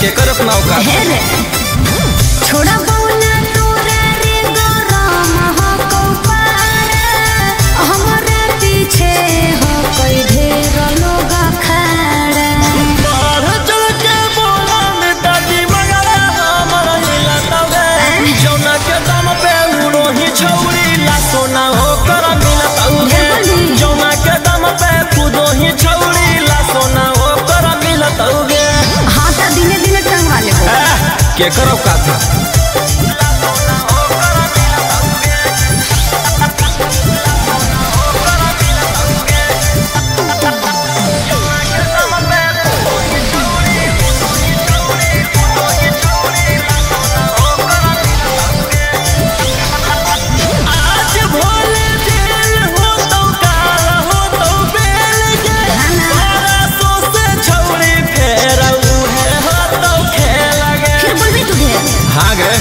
के कर अपना औकात छोड़ा बौना तोरा रे गरम हो कौपारे हमरे पीछे हो कोई ढेर लोग खड़ा बाहर चल के बोला मिटाती मगर हमर हिला तवे जौना के दम पे उड़ो ही छौरी ला सोना हो कर मिला तवे जौना के दम पे कूदो ही छौरी ला सोना हो कर मिला तवे हां त दिने दिने टंगवा ले के कर औकात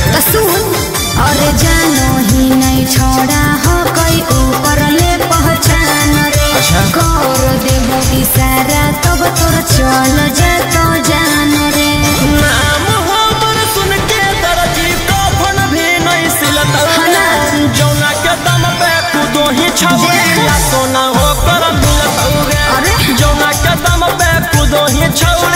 और जानो ही नहीं छोड़ा हो कोई ऊपर ले पहचान रे कर देबो इशारा तब तोर चल जा तो जान रे नाम हमर सुन के दर्जी कफन भी नहीं सिलत जौना के दम पे कूदो ही छौरी ला सोना हो कर मिलत जौना के दम पे कूदो ही छौरी